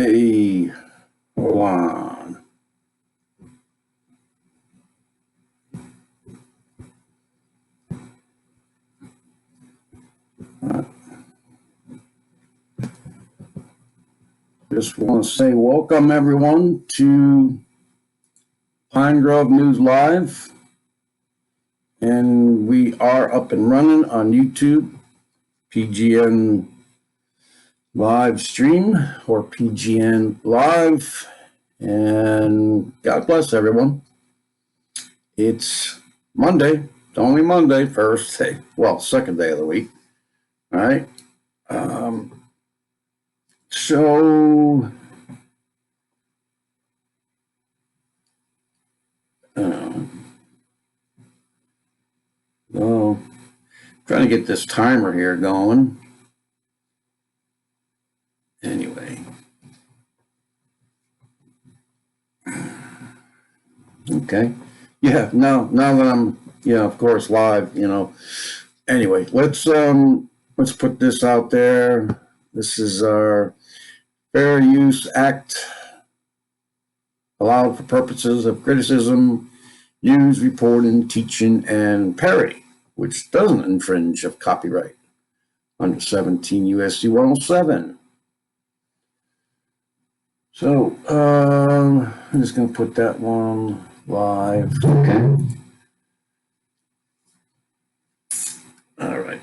Hey, hold on. Just want to say welcome everyone to Pine Grove News Live. And we are up and running on YouTube, PGN live stream or PGN live. And God bless everyone. It's Monday, only Monday, first day, well, second day of the week. All right. So, well, trying to get this timer here going. Anyway. Okay. Yeah, now that I'm, of course, live, Anyway, let's put this out there. This is our Fair Use Act, allowed for purposes of criticism, news, reporting, teaching, and parody, which doesn't infringe of copyright under 17 U.S.C. 107. So, I'm just going to put that one live. Okay. All right.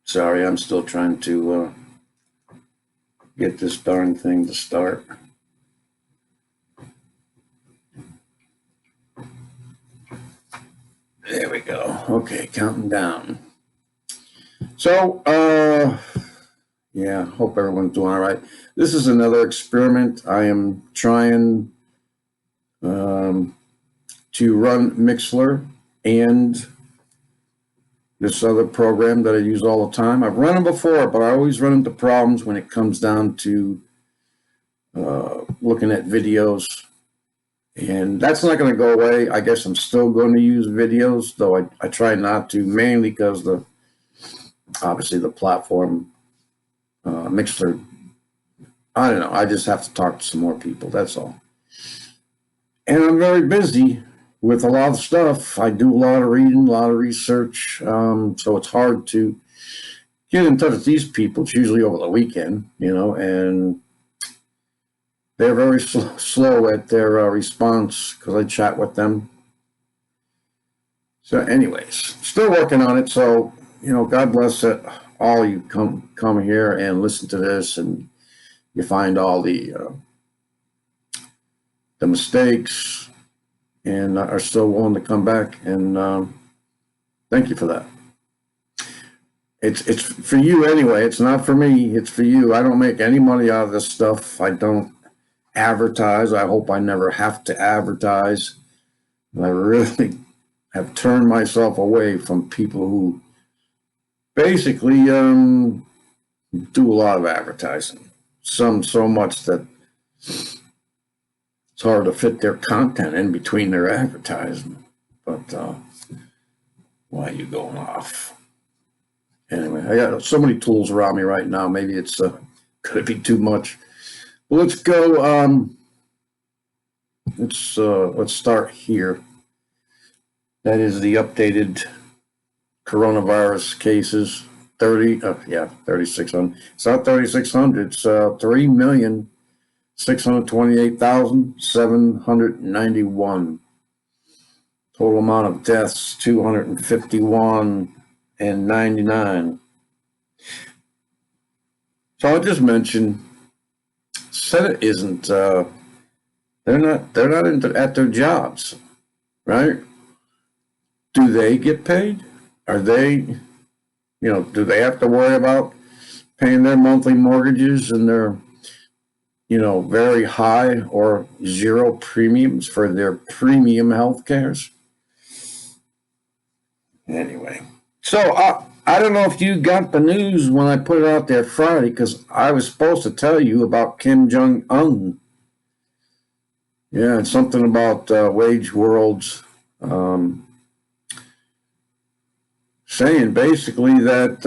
Sorry, I'm still trying to get this darn thing to start. There we go. Okay, counting down. So, yeah, hope everyone's doing all right. This is another experiment. I am trying to run Mixler and this other program that I use all the time. I've run them before, but I always run into problems when it comes down to looking at videos. And that's not going to go away. I guess I'm still going to use videos, though I try not to, mainly because obviously the platform Mixler, I don't know. I just have to talk to some more people. That's all. And I'm very busy with a lot of stuff. I do a lot of reading, a lot of research. So it's hard to get in touch with these people. It's usually over the weekend, and they're very slow at their response because I chat with them. So anyways, still working on it. So, God bless it. All you come here and listen to this, and you find all the mistakes and are still willing to come back. And thank you for that. It's for you anyway. It's not for me. It's for you. I don't make any money out of this stuff. I don't advertise. I hope I never have to advertise. I really have turned myself away from people who basically do a lot of advertising. Some so much that it's hard to fit their content in between their advertising. But why are you going off? Anyway, I got so many tools around me right now. Maybe it's could be too much. Well, let's go. Let's start here. That is the updated coronavirus cases. 3,600. It's not 3,600. It's 3,628,791. Total amount of deaths 251 and 99. So I just mentioned, Senate isn't. They're not at their jobs, right? Do they get paid? Are they? Do they have to worry about paying their monthly mortgages and their, very high or zero premiums for their premium health cares? Anyway, so I don't know if you got the news when I put it out there Friday, because I was supposed to tell you about Kim Jong-un. Yeah, it's something about Wage World's saying basically that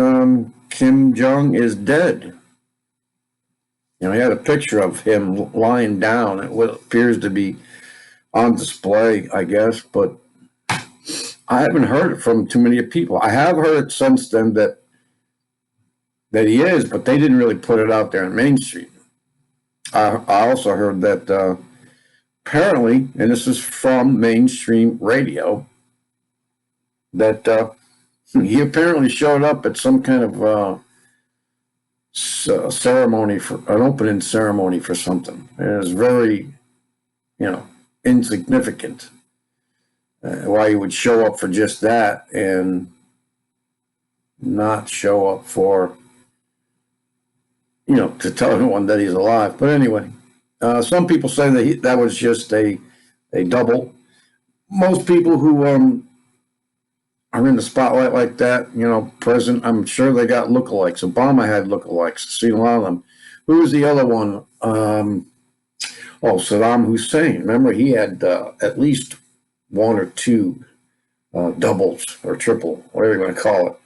Kim Jong is dead. he had a picture of him lying down at what appears to be on display, I guess, but I haven't heard it from too many people. I have heard since then that he is, but they didn't really put it out there on Main Street. I also heard that apparently, and this is from mainstream radio, that he apparently showed up at some kind of ceremony, for an opening ceremony for something. It was very, insignificant. Why he would show up for just that and not show up for, to tell everyone that he's alive. But anyway, some people say that that was just a double. Most people who are in the spotlight like that, present, I'm sure they got lookalikes. Obama had lookalikes. Seen a lot of them. Who was the other one? Saddam Hussein. Remember, he had at least one or two doubles or triple, whatever you want to call it.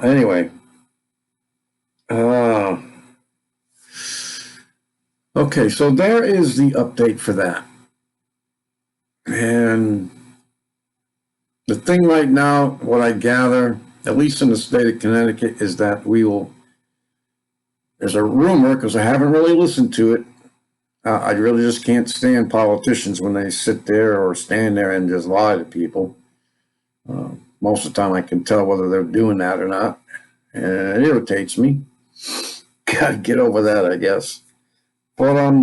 Anyway. Okay, so there is the update for that. And the thing right now, what I gather, at least in the state of Connecticut, is that there's a rumor, because I haven't really listened to it. I really just can't stand politicians when they sit there or stand there and just lie to people. Most of the time I can tell whether they're doing that or not. And it irritates me. Gotta get over that, I guess. But,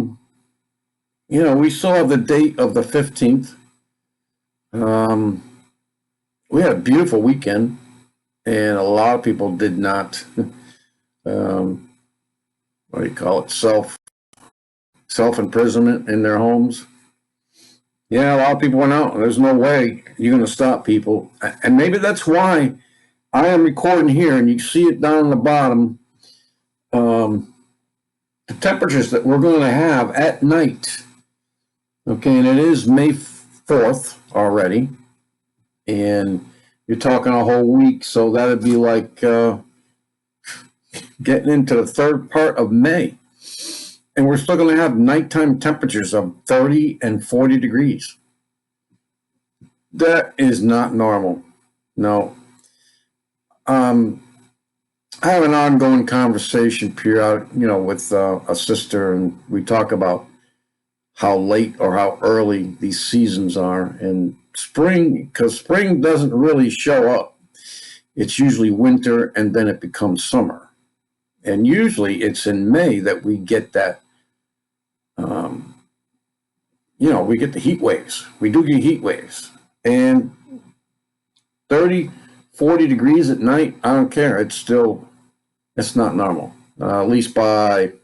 we still have the date of the 15th. We had a beautiful weekend, and a lot of people did not, what do you call it, self-imprisonment in their homes. Yeah, a lot of people went out. There's no way you're going to stop people. And maybe that's why I am recording here, and you see it down the bottom. The temperatures that we're going to have at night. Okay, and it is May 4th already. And you're talking a whole week, so that'd be like getting into the third part of May. And we're still going to have nighttime temperatures of 30 and 40 degrees. That is not normal. No. I have an ongoing conversation with a sister, and we talk about how late or how early these seasons are. And spring, because spring doesn't really show up. It's usually winter, and then it becomes summer. And usually it's in May that we get that, we get the heat waves. We do get heat waves. And 30, 40 degrees at night, I don't care. It's not normal. At least I'd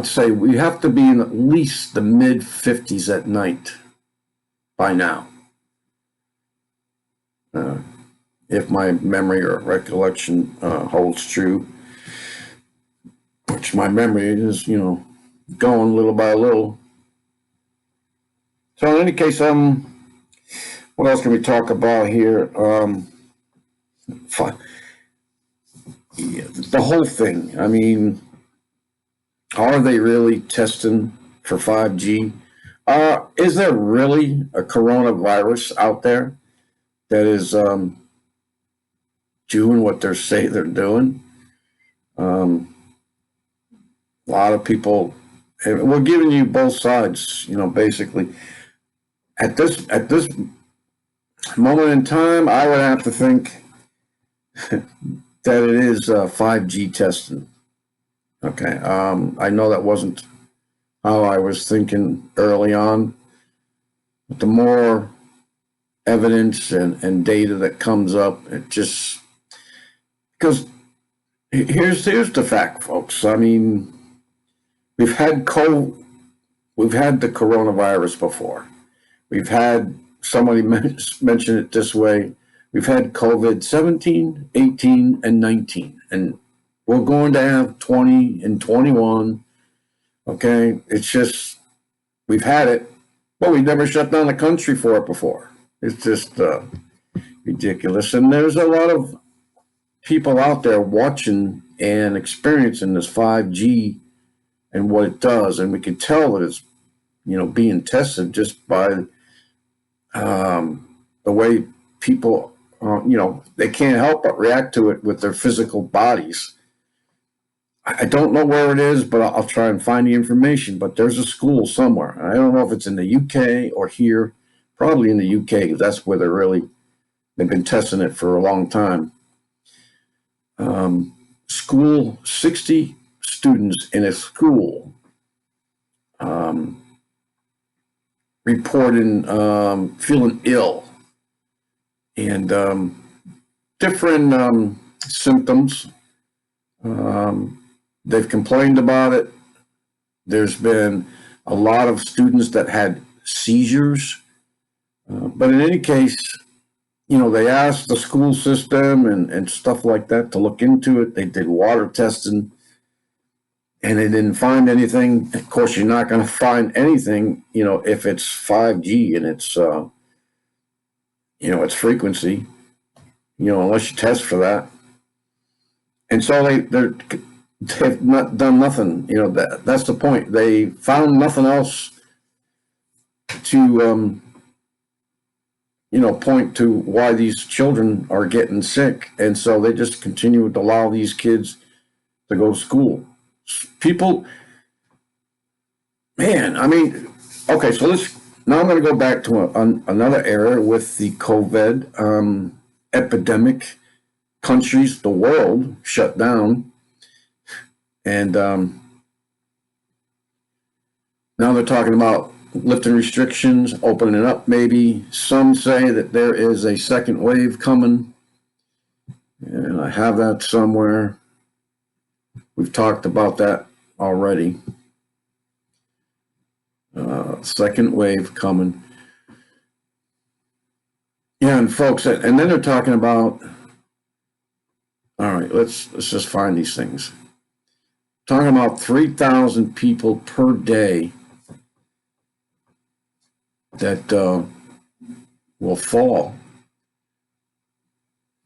say we have to be in at least the mid 50s at night by now. If my memory or recollection holds true, which my memory is, going little by little. So in any case, what else can we talk about here? The whole thing. I mean, are they really testing for 5G? Is there really a coronavirus out there that is doing what they say they're doing? A lot of people, we're giving you both sides, basically. At this moment in time, I would have to think that it is 5G testing. Okay, I know that wasn't how I was thinking early on, but the more evidence and data that comes up, it just, because here's the fact, folks. I mean, we've had the coronavirus before. We've had, somebody mentioned it this way, we've had COVID 17, 18, and 19, and we're going to have 20 and 21. Okay, it's just, we've had it, but we never shut down the country for it before. It's just ridiculous. And there's a lot of people out there watching and experiencing this 5G and what it does, and we can tell that it's being tested just by the way people they can't help but react to it with their physical bodies. I don't know where it is, but I'll try and find the information. But there's a school somewhere. I don't know if it's in the UK or here. Probably in the UK, because that's where they've been testing it for a long time. School, 60 students in a school reporting feeling ill and different symptoms. They've complained about it. There's been a lot of students that had seizures. But in any case, they asked the school system and stuff like that to look into it. They did water testing and they didn't find anything. Of course, you're not going to find anything, if it's 5G and it's, its frequency, unless you test for that. And so they've not done nothing. That's the point. They found nothing else to, point to why these children are getting sick. And so they just continue to allow these kids to go to school. People, man, I mean, okay, so now I'm going to go back to another era with the COVID epidemic. Countries, the world shut down. And now they're talking about lifting restrictions, opening it up maybe. Some say that there is a second wave coming. And I have that somewhere. We've talked about that already. Second wave coming. Yeah, and folks, and then they're talking about, all right, let's just find these things. Talking about 3,000 people per day that will fall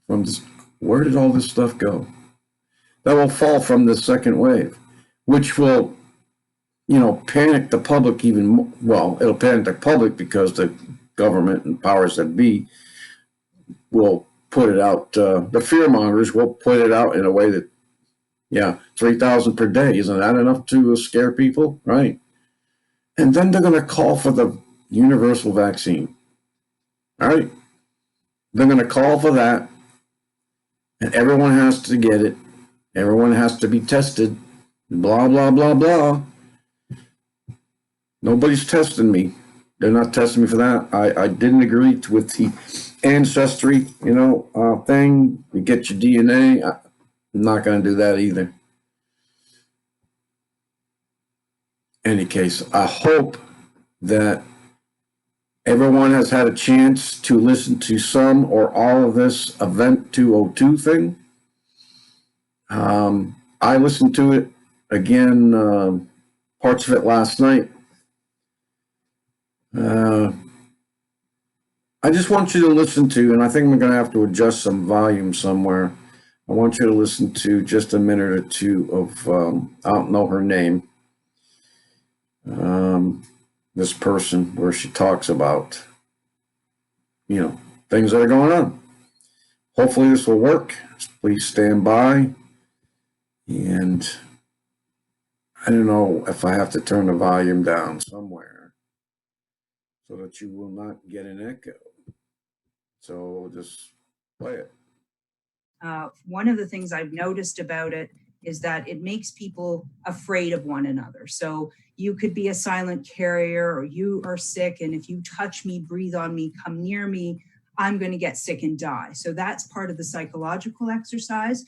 from this. Where did all this stuff go? That will fall from the second wave, which will, panic the public even more. Well, it'll panic the public because the government and powers that be will put it out. The fear mongers will put it out in a way that, 3,000 per day. Isn't that enough to scare people? Right. And then they're going to call for the universal vaccine. All right. They're going to call for that. And everyone has to get it. Everyone has to be tested. Blah, blah, blah, blah. Nobody's testing me. They're not testing me for that. I didn't agree with the ancestry, thing. You get your DNA. I'm not going to do that either. Any case, I hope that everyone has had a chance to listen to some or all of this Event 202 thing. I listened to it again, parts of it last night. I just want you to listen to, and I think we're going to have to adjust some volume somewhere. I want you to listen to just a minute or two of, I don't know her name, this person where she talks about, things that are going on. Hopefully this will work. Please stand by. And I don't know if I have to turn the volume down somewhere so that you will not get an echo. So just play it. One of the things I've noticed about it is that it makes people afraid of one another. So you could be a silent carrier or you are sick, and if you touch me, breathe on me, come near me, I'm going to get sick and die. So that's part of the psychological exercise.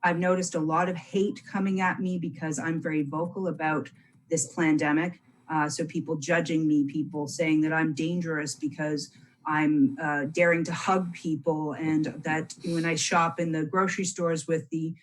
I've noticed a lot of hate coming at me because I'm very vocal about this pandemic. So people judging me, people saying that I'm dangerous because I'm daring to hug people, and that when I shop in the grocery stores with the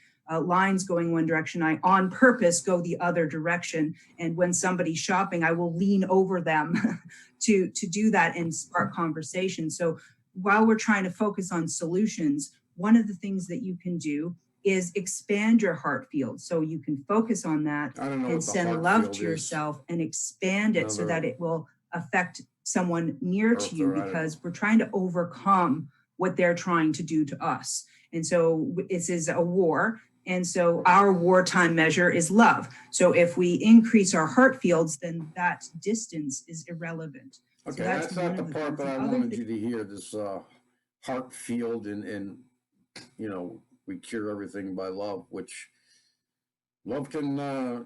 lines going one direction, I on purpose go the other direction. And when somebody's shopping, I will lean over them to do that and spark conversation. So while we're trying to focus on solutions, one of the things that you can do is expand your heart field. So you can focus on that I don't know and what the send heart love field to is. yourself and expand it so that Another it will affect someone near to you, Earther, I don't know. because we're trying to overcome what they're trying to do to us. And so this is a war. And so our wartime measure is love. So if we increase our heart fields, then that distance is irrelevant. Okay, So that's that's not one the of the part things. that The I other wanted thing, you to hear. This heart field, and you know, we cure everything by love, which love can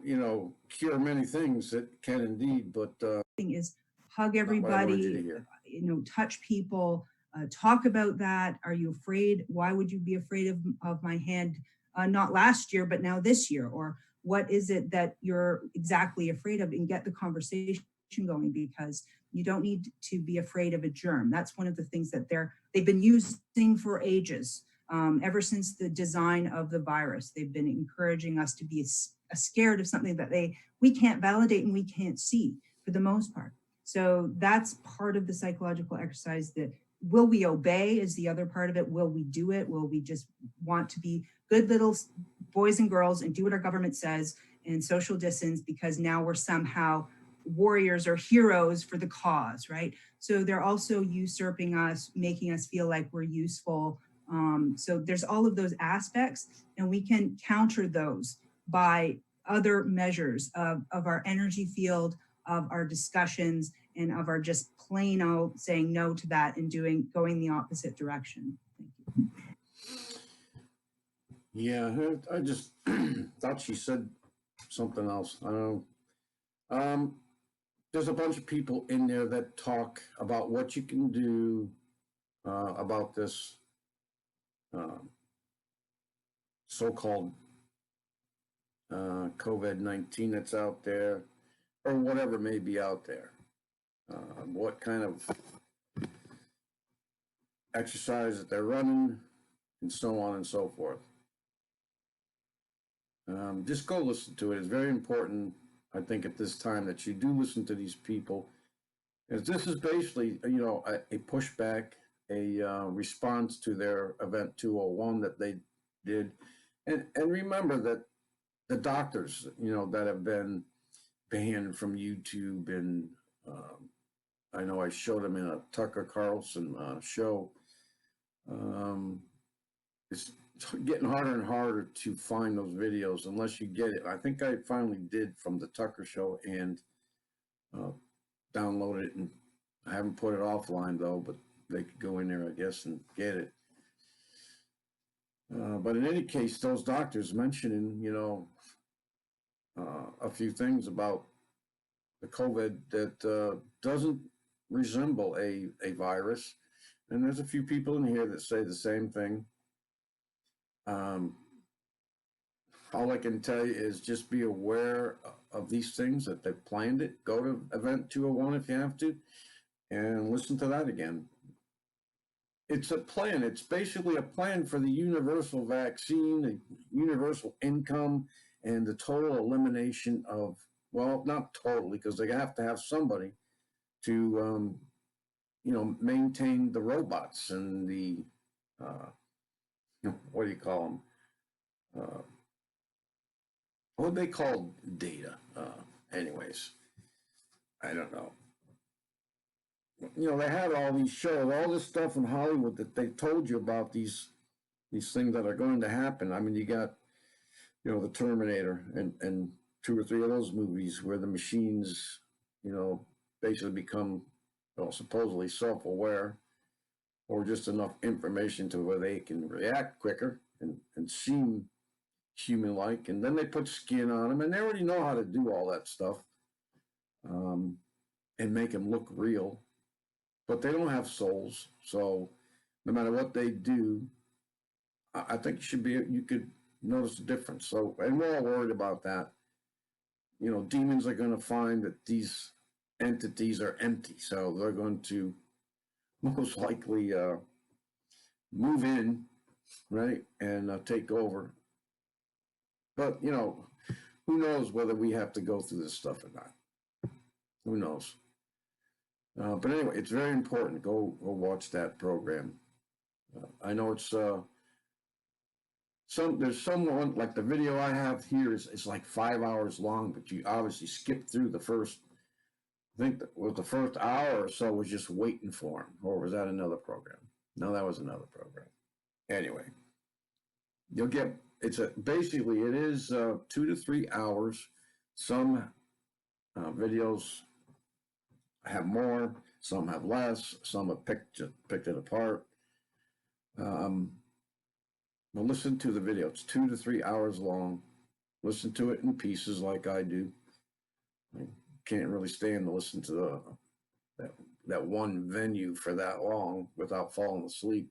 you know, cure many things. It can indeed, but thing is hug not what I wanted you to everybody, hear. touch people, talk about that. Are you afraid? Why would you be afraid of my hand? Not last year, but now this year? Or what is it that you're exactly afraid of? And get the conversation going, because you don't need to be afraid of a germ. That's one of the things that they've been using for ages. Ever since the design of the virus, they've been encouraging us to be scared of something that we can't validate and we can't see for the most part. So that's part of the psychological exercise. That will we obey is the other part of it. Will we do it? Will we just want to be good little boys and girls and do what our government says and social distance because now we're somehow warriors or heroes for the cause, right? So they're also usurping us, making us feel like we're useful. So there's all of those aspects, and we can counter those by other measures of our energy field, of our discussions, and of our just plain out saying no to that and going the opposite direction. Thank you. Yeah, I just thought she said something else. I don't know. Um, there's a bunch of people in there that talk about what you can do about this uh, so-called COVID-19 that's out there, or whatever may be out there. What kind of exercise that they're running, and so on and so forth. Just go listen to it. It's very important, I think, at this time that you do listen to these people, because this is basically, you know, a pushback, a response to their event 201 that they did. And remember that the doctors, you know, that have been banned from YouTube, and I know I showed them in a Tucker Carlson show. Um, it's getting harder and harder to find those videos unless you get it. I think I finally did from the Tucker show and uh, download it, and I haven't put it offline though, but they could go in there, I guess, and get it. But in any case, those doctors mentioning, you know, a few things about the COVID that doesn't resemble a virus. And there's a few people in here that say the same thing. Um, all I can tell you is just be aware of these things, that they've planned it. Go to event 201 if you have to, and listen to that again. It's a plan. It's basically a plan for the universal vaccine, the universal income, and the total elimination of, well, not totally, because they have to have somebody to, you know, maintain the robots and the, what do you call them? What they call data. Anyways, I don't know. You know, they had all these shows, all this stuff in Hollywood that they told you about these things that are going to happen. I mean, you got, you know, the Terminator and two or three of those movies where the machines, you know, basically become, well, supposedly self-aware, or just enough information to where they can react quicker and seem human-like. And then they put skin on them, and they already know how to do all that stuff, um, and make them look real. But they don't have souls, so no matter what they do, I think you could notice a difference. So, and we're all worried about that. You know, demons are going to find that these entities are empty, so they're going to most likely move in, right, and take over. But you know, who knows whether we have to go through this stuff or not? Who knows? But anyway, it's very important. Go watch that program. I know it's there's someone like the video I have here is like 5 hours long, but you obviously skipped through the first. I think that was the first hour or so was just waiting for him, or was that another program? No, that was another program. Anyway, you'll get basically it is 2 to 3 hours. Some videos have more, some have less, some have picked it apart. But listen to the video. It's 2 to 3 hours long. Listen to it in pieces like I do. I can't really stand to listen to that one venue for that long without falling asleep.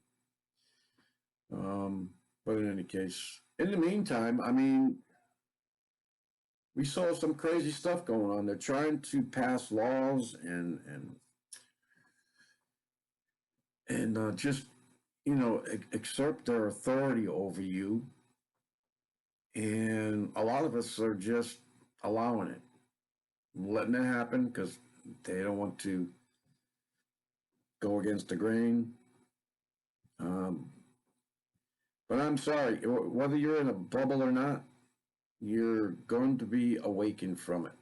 But in any case, in the meantime, I mean, we saw some crazy stuff going on. They're trying to pass laws and just exert their authority over you, and a lot of us are just allowing it, letting it happen because they don't want to go against the grain. But I'm sorry, whether you're in a bubble or not, you're going to be awakened from it.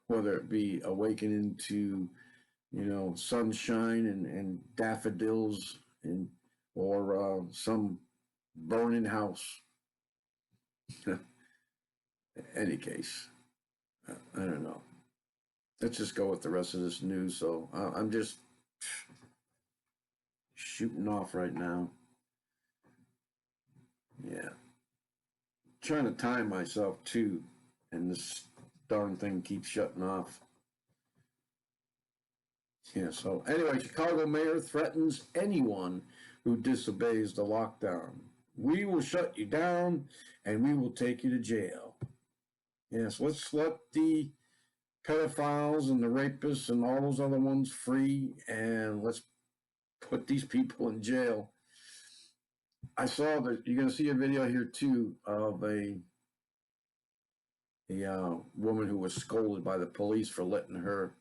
Whether it be awakening to, sunshine and daffodils or some burning house. In any case, I don't know. Let's just go with the rest of this news. So I'm just shooting off right now. Yeah. Trying to time myself too, and this darn thing keeps shutting off. Yeah, so anyway, Chicago mayor threatens anyone who disobeys the lockdown. We will shut you down and we will take you to jail. Yes, let's let the pedophiles and the rapists and all those other ones free, and let's put these people in jail. I saw that you're going to see a video here too of a woman who was scolded by the police for letting her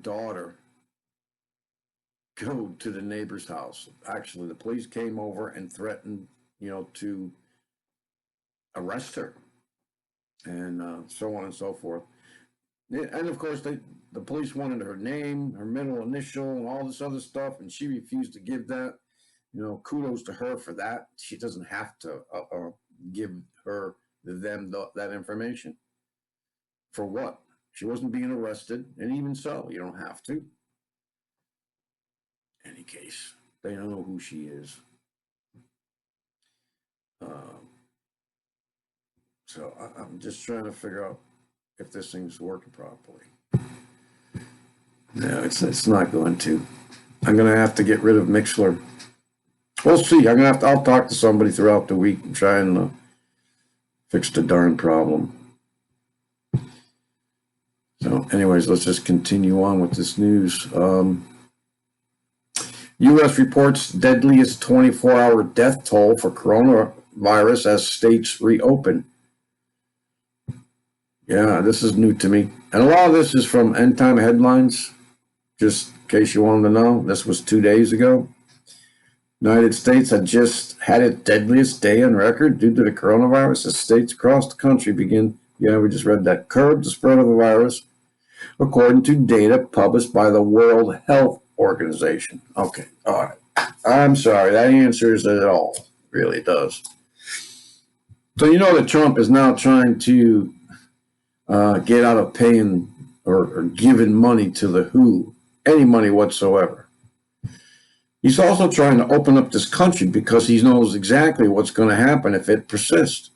daughter go to the neighbor's house. Actually, the police came over and threatened, to arrest her, and so on and so forth. And of course, the police wanted her name, her middle initial, and all this other stuff, and she refused to give that. Kudos to her for that. She doesn't have to give that information. For what? She wasn't being arrested, and even so, you don't have to. In any case, they don't know who she is. So I'm just trying to figure out if this thing's working properly. No, it's not going to. I'm going to have to get rid of Mixler. We'll see. I'll talk to somebody throughout the week and try and fix the darn problem. So anyways, let's just continue on with this news. U.S. reports deadliest 24-hour death toll for coronavirus as states reopen. Yeah, this is new to me. And a lot of this is from End Time Headlines, just in case you wanted to know. This was 2 days ago. United States had just had its deadliest day on record due to the coronavirus as states across the country begin, we just read that, curb the spread of the virus, according to data published by the World Health Organization. Okay, all right. I'm sorry, that answers it all. It really does. So that Trump is now trying to get out of paying or giving money to the WHO, any money whatsoever. He's also trying to open up this country because he knows exactly what's going to happen if it persists.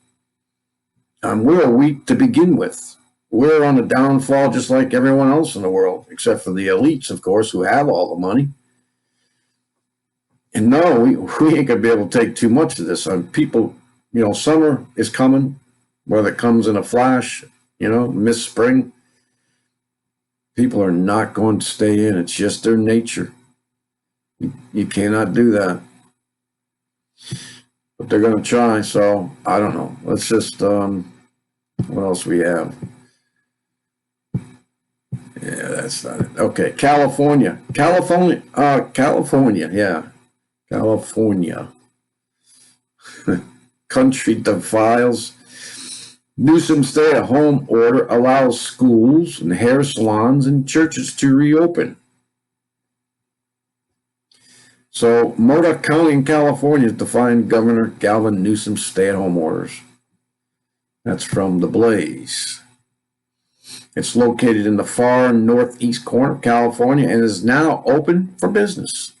We're weak to begin with. We're on a downfall just like everyone else in the world, except for the elites, of course, who have all the money. And no, we ain't going to be able to take too much of this. People, summer is coming, whether it comes in a flash, miss spring. People are not going to stay in. It's just their nature. You cannot do that. But they're going to try, so I don't know. Let's just, what else we have? Yeah, that's not it. Okay, California, yeah. California. Country defiles Newsom stay-at-home order allows schools and hair salons and churches to reopen. So Modoc County in California defined Governor Gavin Newsom's stay-at-home orders. That's from The Blaze. It's located in the far northeast corner of California and is now open for business.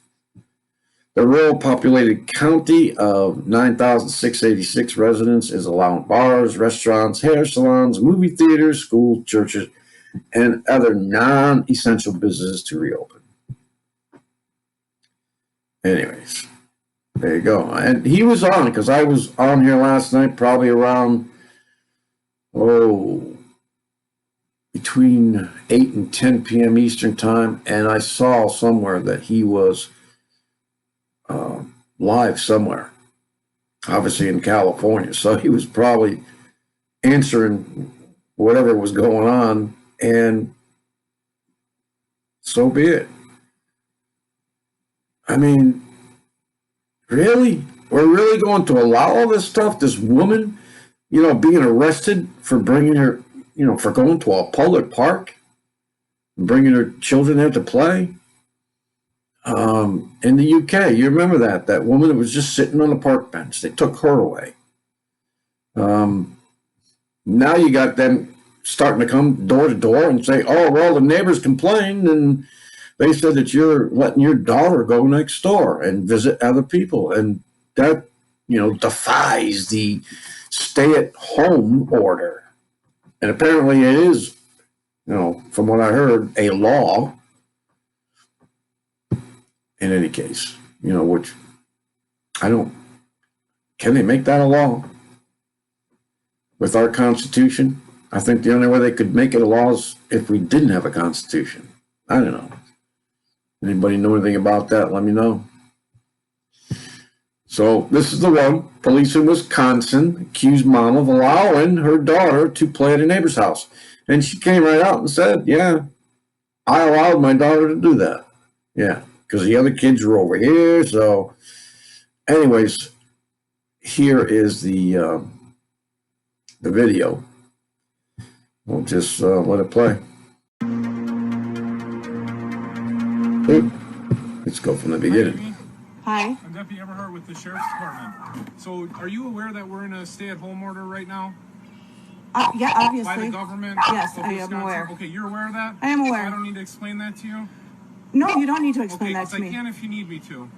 The rural populated county of 9,686 residents is allowing bars, restaurants, hair salons, movie theaters, schools, churches, and other non-essential businesses to reopen. Anyways, there you go. And he was on, because I was on here last night, probably around, between 8 and 10 p.m. Eastern time, and I saw somewhere that he was live somewhere, obviously in California. So he was probably answering whatever was going on, and so be it. I mean, really? We're really going to allow all this stuff? This woman, being arrested for bringing her, for going to a public park and bringing her children there to play? In the UK, you remember that woman that was just sitting on the park bench. They took her away. Now you got them starting to come door to door and say, oh, well, the neighbors complained and they said that you're letting your daughter go next door and visit other people. And that, defies the stay-at-home order. And apparently it is, from what I heard, a law. In any case, which can they make that a law? With our Constitution? I think the only way they could make it a law is if we didn't have a Constitution. I don't know. Anybody know anything about that? Let me know. So this is the one. Police in Wisconsin accused mom of allowing her daughter to play at a neighbor's house. And she came right out and said, yeah, I allowed my daughter to do that. Yeah. Because the other kids were over here. So anyways, here is the video. We'll just let it play. Ooh, let's go from the beginning. Hi. I'm Deputy Everhart with the Sheriff's Department. So are you aware that we're in a stay-at-home order right now? Yeah, obviously. By the government? Yes, of I am Wisconsin? aware. Okay, you're aware of that? I am aware. So I don't need to explain that to you? No, you don't need to explain Okay, that to I me. can if you need me to.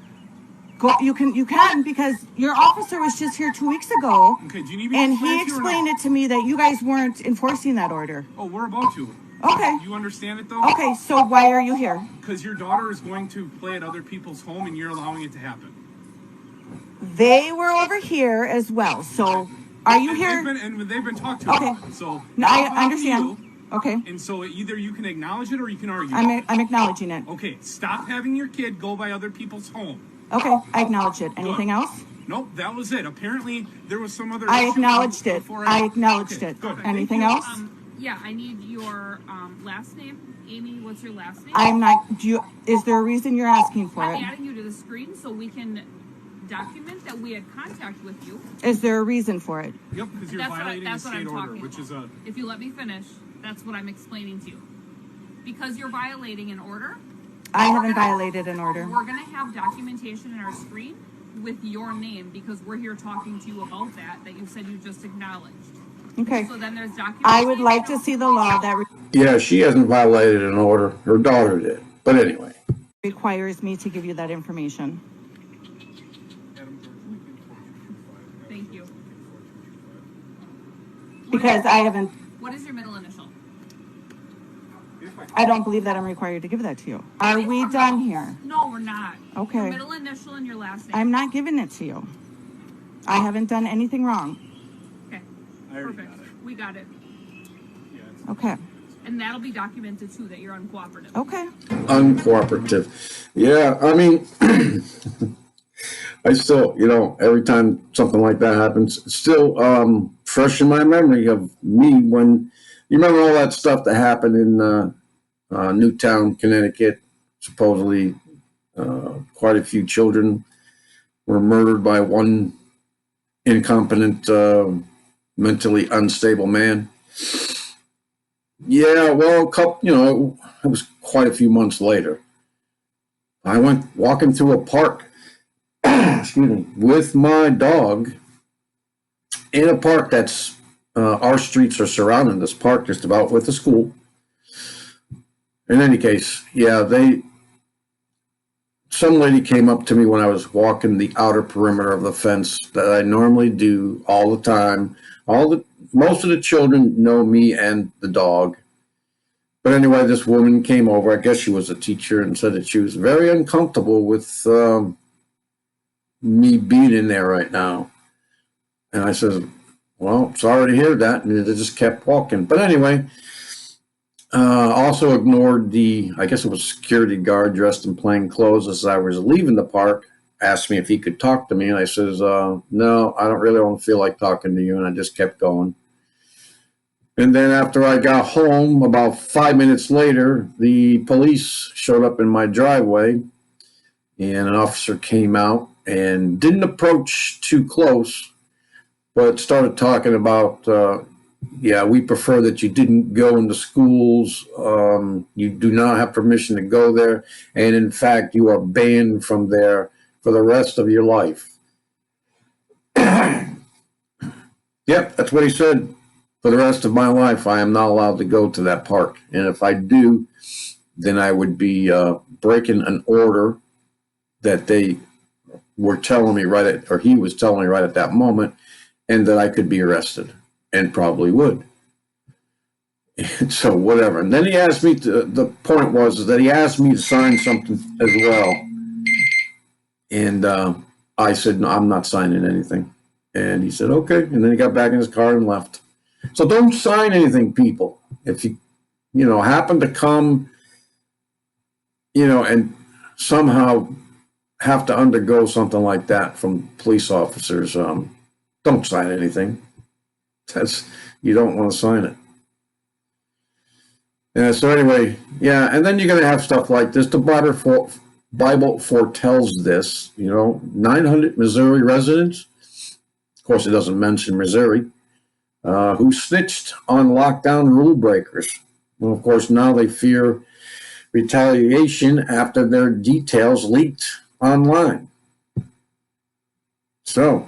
You can because your officer was just here 2 weeks ago. Okay, do you need me to and explain he it to you or explained no? it to me that you guys weren't enforcing that order. Oh, we're about to. Okay. You understand it though? Okay, so why are you here? Because your daughter is going to play at other people's home and you're allowing it to happen. They were over here as well. So are you and here? They've been talked to. Okay. So No, how I about understand. you? Okay. And so either you can acknowledge it or you can argue. I'm acknowledging it. Okay, stop having your kid go by other people's home. Okay, I acknowledge it. Anything else? Nope, that was it. Apparently, there was some other. I issue acknowledged it. before I acknowledged Okay, it. good. Anything else? Yeah, I need your last name. Amy, what's your last name? I'm not. Is there a reason you're asking for I'm it? adding you to the screen so we can document that we had contact with you. Is there a reason for it? Yep, because you're That's what I- violating that's the what I'm state order, talking which is a. If you let me finish, that's what I'm explaining to you. Because you're violating an order, I haven't violated an order. we're going to have documentation in our screen with your name because we're here talking to you about that you said you just acknowledged. Okay. So then there's documentation. I would like to see the law that Yeah, she hasn't violated an order. Her daughter did. But anyway. requires me to give you that information. Thank you. Because I haven't, What is your middle initial? I don't believe that I'm required to give that to you. Are we done here? No, we're not. Okay. Your middle initial and your last name. I'm not giving it to you. I haven't done anything wrong. Okay. I already Perfect. got it. We got it. Yeah, it's- Okay. And that'll be documented too, that you're uncooperative. Okay. Uncooperative. Yeah, I mean, I still, every time something like that happens, it's still fresh in my memory of me when, you remember all that stuff that happened in Newtown, Connecticut, supposedly quite a few children were murdered by one incompetent, mentally unstable man. Yeah, well, it was quite a few months later. I went walking through a park, excuse me, with my dog in a park that's, our streets are surrounding this park just about with the school. In any case, yeah, some lady came up to me when I was walking the outer perimeter of the fence that I normally do all the time. Most of the children know me and the dog. But anyway, this woman came over. I guess she was a teacher, and said that she was very uncomfortable with me being in there right now. And I said, well, sorry to hear that. And they just kept walking. But anyway, also ignored I guess it was security guard dressed in plain clothes as I was leaving the park, asked me if he could talk to me. And I says, no, I don't really feel like talking to you. And I just kept going. And then after I got home, about 5 minutes later, the police showed up in my driveway, and an officer came out and didn't approach too close, but started talking about, yeah, we prefer that you didn't go into schools. You do not have permission to go there. And in fact, you are banned from there for the rest of your life. Yep, that's what he said. For the rest of my life, I am not allowed to go to that park. And if I do, then I would be breaking an order that they were telling me or he was telling me right at that moment, and that I could be arrested, and probably would. And so whatever. And then he asked me the point was that he asked me to sign something as well. And I said, no, I'm not signing anything. And he said, okay. And then he got back in his car and left. So don't sign anything, people. If you happen to come, and somehow have to undergo something like that from police officers, don't sign anything. You don't want to sign it. So anyway, yeah, and then you're going to have stuff like this. The Bible foretells this, 900 Missouri residents. Of course, it doesn't mention Missouri. Who snitched on lockdown rule breakers. Well, of course, now they fear retaliation after their details leaked online. So,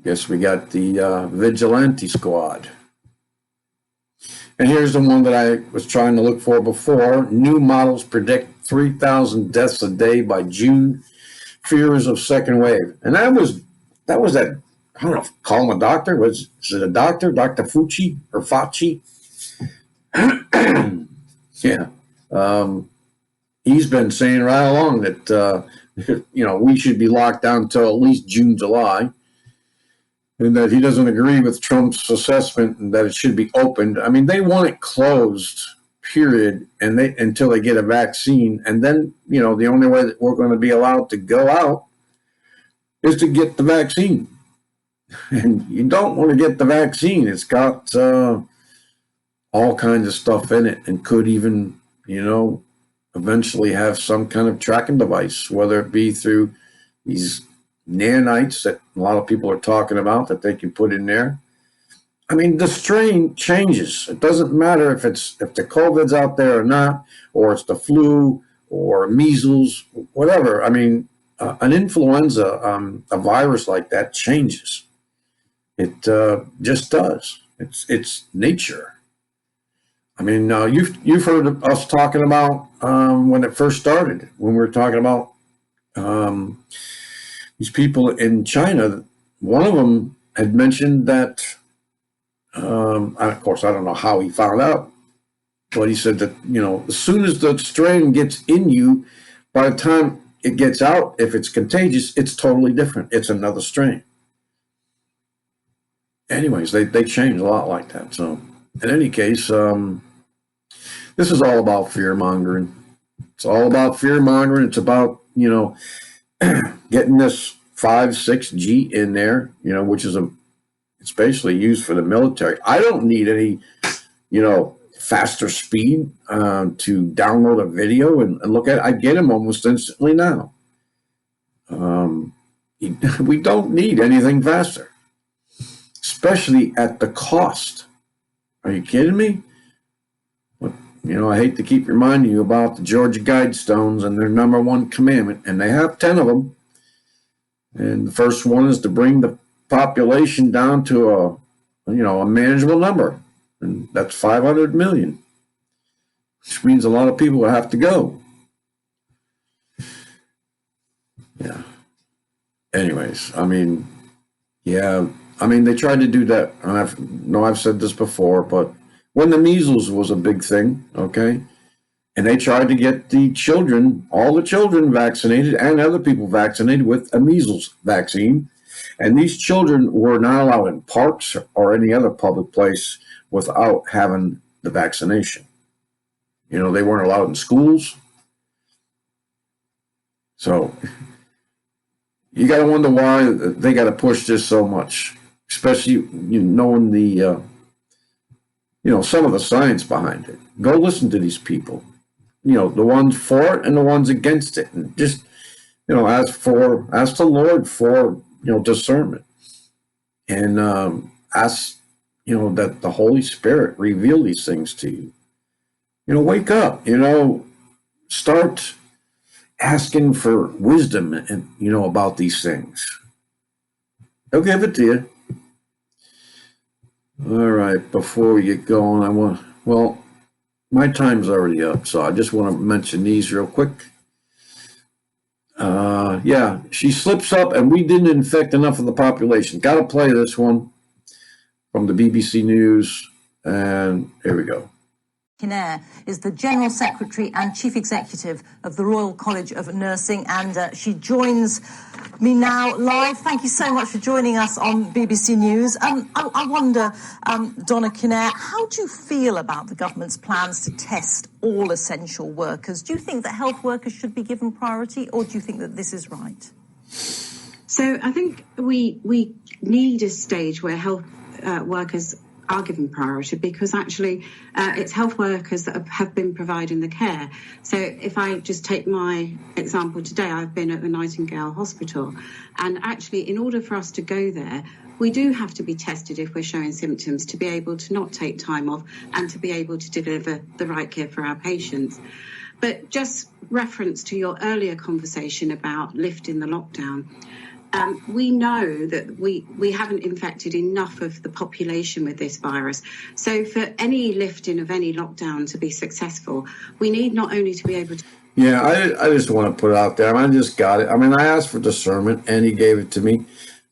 guess we got the vigilante squad. And here's the one that I was trying to look for before. New models predict 3,000 deaths a day by June. Fears of second wave. And that was that. I don't know if call him a doctor. Is it a doctor? Dr. Fucci or Facci? Yeah. He's been saying right along that, we should be locked down until at least June, July. And that he doesn't agree with Trump's assessment and that it should be opened. I mean, they want it closed, period, and until they get a vaccine. And then, the only way that we're going to be allowed to go out is to get the vaccine. And you don't want to get the vaccine. It's got all kinds of stuff in it, and could even, eventually have some kind of tracking device, whether it be through these nanites that a lot of people are talking about that they can put in there. I mean, the strain changes. It doesn't matter if the COVID's out there or not, or it's the flu or measles, whatever. I mean, an influenza, a virus like that changes. It just does. It's nature. I mean, you've heard us talking about when it first started, when we were talking about these people in China. One of them had mentioned that, of course, I don't know how he found out, but he said that, as soon as the strain gets in you, by the time it gets out, if it's contagious, it's totally different. It's another strain. Anyways, they change a lot like that. So in any case, this is all about fear mongering. It's all about fear mongering. It's about, getting this 5-6G in there, which is it's basically used for the military. I don't need any, faster speed to download a video and look at it. I get them almost instantly now. We don't need anything faster, especially at the cost. Are you kidding me? But, I hate to keep reminding you about the Georgia Guidestones and their number one commandment, and they have 10 of them. And the first one is to bring the population down to a manageable number, and that's 500 million, which means a lot of people will have to go. Yeah. Anyways, they tried to do that, and I've said this before, but when the measles was a big thing, okay, and they tried to get all the children vaccinated and other people vaccinated with a measles vaccine, and these children were not allowed in parks or any other public place without having the vaccination. They weren't allowed in schools. So you got to wonder why they got to push this so much, especially knowing the some of the science behind it. Go listen to these people, the ones for it and the ones against it, and just ask the Lord for discernment, and ask that the Holy Spirit reveal these things to you. Wake up. Start asking for wisdom and about these things. They'll give it to you. All right, before we get going, my time's already up, so I just want to mention these real quick. She slips up and we didn't infect enough of the population. Got to play this one from the BBC News, and here we go. Kinnair is the General Secretary and Chief Executive of the Royal College of Nursing, and she joins me now live. Thank you so much for joining us on BBC News. I wonder, Donna Kinnair, how do you feel about the government's plans to test all essential workers? Do you think that health workers should be given priority, or do you think that this is right? So I think we need a stage where health workers are given priority, because actually it's health workers that have been providing the care. So if I just take my example today, I've been at the Nightingale Hospital, and actually in order for us to go there, we do have to be tested if we're showing symptoms to be able to not take time off and to be able to deliver the right care for our patients. But just reference to your earlier conversation about lifting the lockdown, we know that we haven't infected enough of the population with this virus. So for any lifting of any lockdown to be successful, we need not only to be able to... Yeah, I just want to put it out there. I just got it. I asked for discernment, and he gave it to me.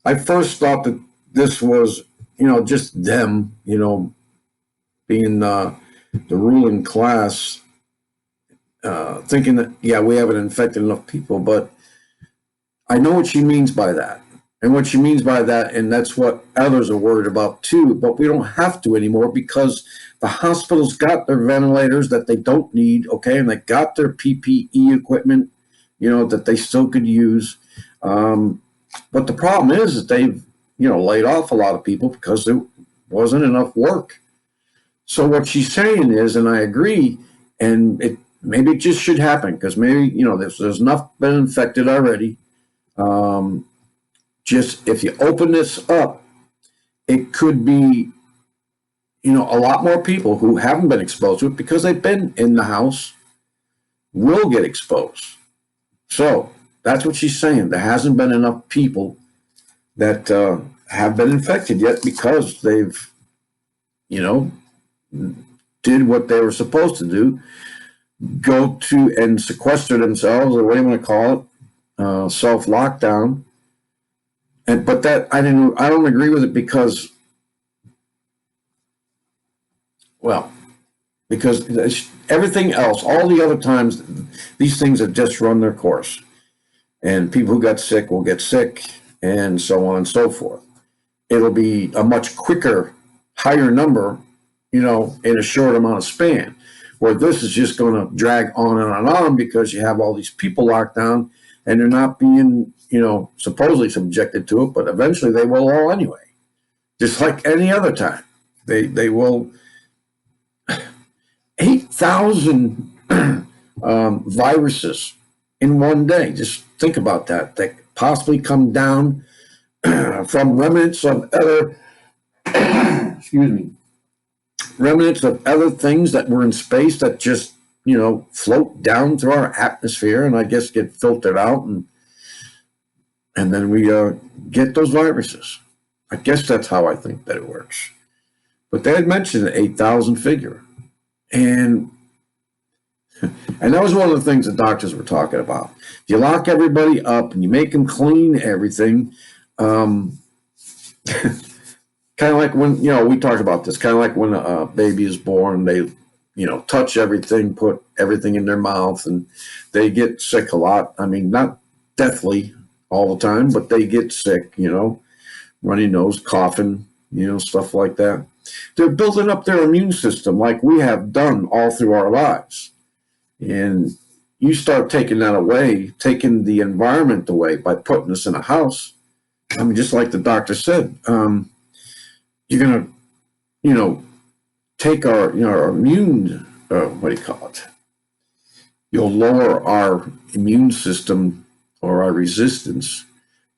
I first thought that this was, just them, being the ruling class, thinking that, we haven't infected enough people, but I know what she means by that, and what she means by that, and that's what others are worried about too, but we don't have to anymore because the hospitals got their ventilators that they don't need, okay, and they got their PPE equipment, that they still could use. But the problem is that they've, laid off a lot of people because there wasn't enough work. So what she's saying is, and I agree, and maybe it just should happen because maybe, there's enough been infected already. Just if you open this up, it could be, a lot more people who haven't been exposed to it because they've been in the house will get exposed. So that's what she's saying. There hasn't been enough people that have been infected yet because they've, did what they were supposed to do, go to and sequester themselves, or what do you want to call it, self-lockdown. But that I don't agree with it because everything else, all the other times, these things have just run their course, and people who got sick will get sick, and so on and so forth. It'll be a much quicker, higher number, in a short amount of span, where this is just going to drag on and on because you have all these people locked down, and they're not being, supposedly subjected to it, but eventually they will all anyway. Just like any other time. They will. 8,000 viruses in one day. Just think about that. possibly come down from remnants of other, excuse me, remnants of other things that were in space that just, float down through our atmosphere and I guess get filtered out, and then we get those viruses. I guess that's how I think that it works. But they had mentioned an 8,000 figure. And that was one of the things the doctors were talking about. If you lock everybody up and you make them clean everything, kind of like when, we talked about this, kind of like when a baby is born, they, touch everything, put everything in their mouth, and they get sick a lot. I mean, not deathly all the time, but they get sick, runny nose, coughing, stuff like that. They're building up their immune system like we have done all through our lives. And you start taking that away, taking the environment away by putting us in a house. I mean, just like the doctor said, you're going to, take our, our immune, what do you call it? You'll lower our immune system or our resistance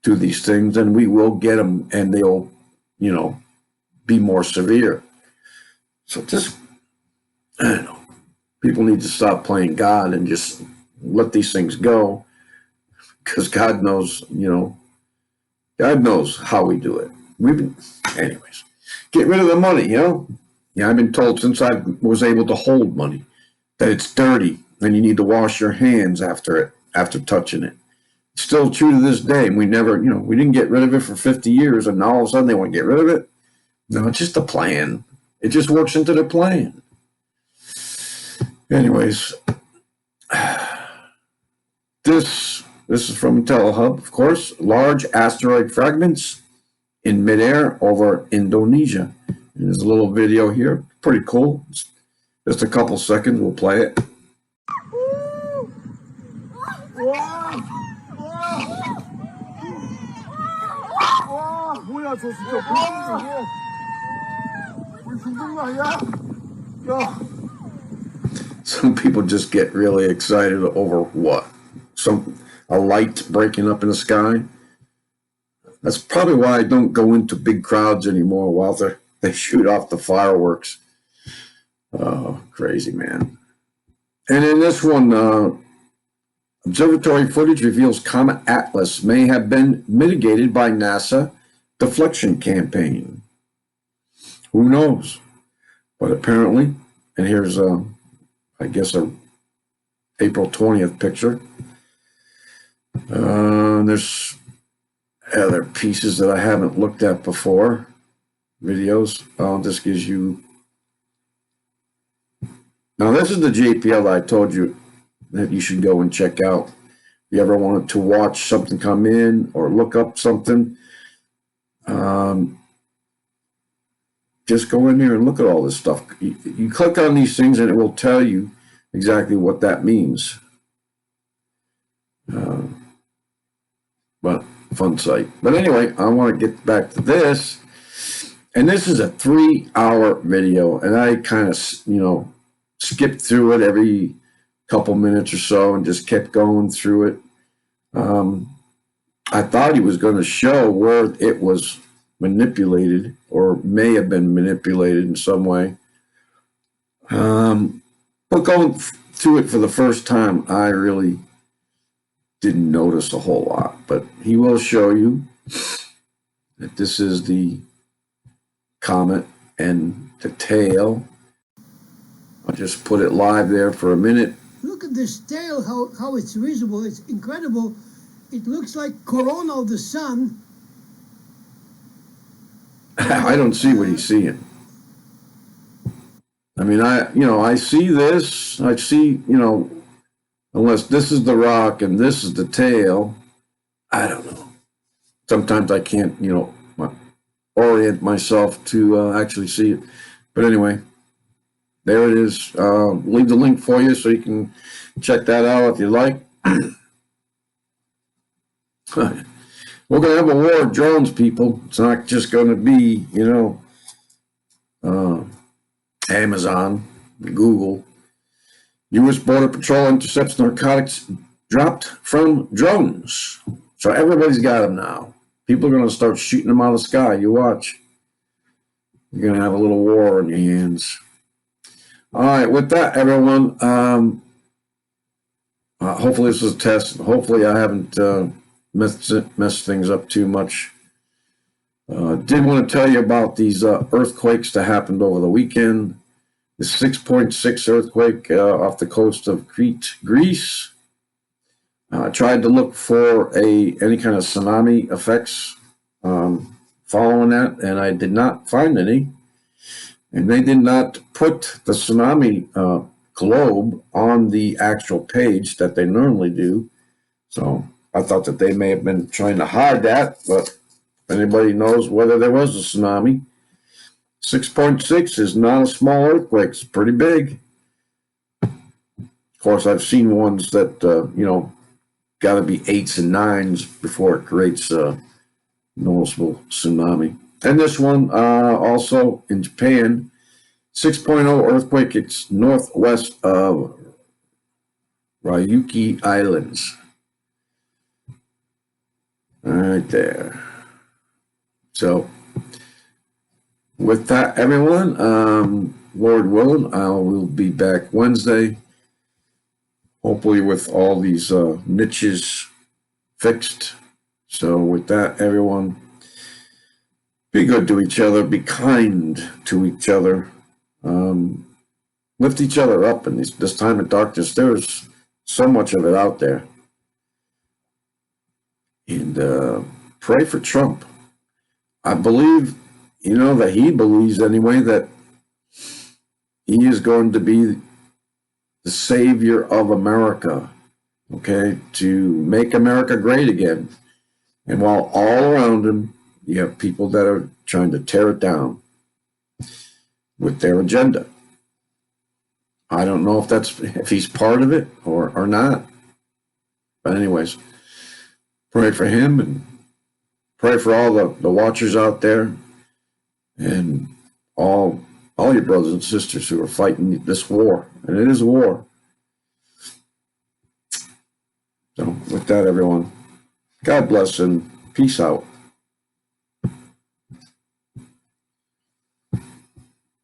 to these things, and we will get them, and they'll, be more severe. So just, I don't know. People need to stop playing God and just let these things go, because God knows, God knows how we do it. Anyways, get rid of the money, Yeah, I've been told since I was able to hold money that it's dirty and you need to wash your hands after touching it. It's still true to this day. And we never, we didn't get rid of it for 50 years, and now all of a sudden they want to get rid of it. No, it's just a plan. It just works into their plan. Anyways, this is from Telehub, of course. Large asteroid fragments in midair over Indonesia. And there's a little video here. Pretty cool. It's just a couple seconds. We'll play it. Some people just get really excited over what? A light breaking up in the sky? That's probably why I don't go into big crowds anymore while they shoot off the fireworks. Oh, crazy, man. And in this one, observatory footage reveals Comet Atlas may have been mitigated by NASA deflection campaign. Who knows? But apparently, and here's I guess a April 20th picture. There's other pieces that I haven't looked at before. Videos. This gives you. Now this is the JPL that I told you that you should go and check out. If you ever wanted to watch something come in or look up something, just go in here and look at all this stuff. You click on these things and it will tell you exactly what that means. But fun site. But anyway, I want to get back to this. And this is a 3-hour video. And I kind of, skipped through it every couple minutes or so and just kept going through it. I thought he was going to show where it was manipulated or may have been manipulated in some way. But going through it for the first time, I really didn't notice a whole lot. But he will show you that this is the comet and the tail. I'll just put it live there for a minute. Look at this tail, how it's visible. It's incredible. It looks like corona of the sun. I don't see what he's seeing. I mean, I see this. I see, unless this is the rock and this is the tail, I don't know. Sometimes I can't, orient myself to actually see it. But anyway, there it is. Leave the link for you so you can check that out if you like. We're going to have a war of drones, people. It's not just going to be, Amazon, Google. U.S. Border Patrol intercepts narcotics dropped from drones. So everybody's got them now. People are going to start shooting them out of the sky. You watch. You're going to have a little war on your hands. All right, with that, everyone, hopefully this is a test. Hopefully I haven't messed things up too much. Did want to tell you about these earthquakes that happened over the weekend. The 6.6 earthquake off the coast of Crete, Greece. Tried to look for any kind of tsunami effects following that, and I did not find any. And they did not put the tsunami globe on the actual page that they normally do. So I thought that they may have been trying to hide that, but if anybody knows whether there was a tsunami, 6.6 is not a small earthquake. It's pretty big. Of course, I've seen ones that, got to be 8s and 9s before it creates a noticeable tsunami. And this one, also in Japan, 6.0 earthquake. It's northwest of Ryukyu Islands. Right there. So, with that, everyone, Lord willing, I will be back Wednesday. Hopefully with all these niches fixed. So with that, everyone, be good to each other. Be kind to each other. Lift each other up in this time of darkness. There's so much of it out there. And pray for Trump. I believe, that he believes anyway that he is going to be the savior of America, okay, to make America great again. And while all around him, you have people that are trying to tear it down with their agenda. I don't know if he's part of it or not. But anyways, pray for him and pray for all the watchers out there and all your brothers and sisters who are fighting this war. And it is a war. So with that, everyone, God bless and peace out.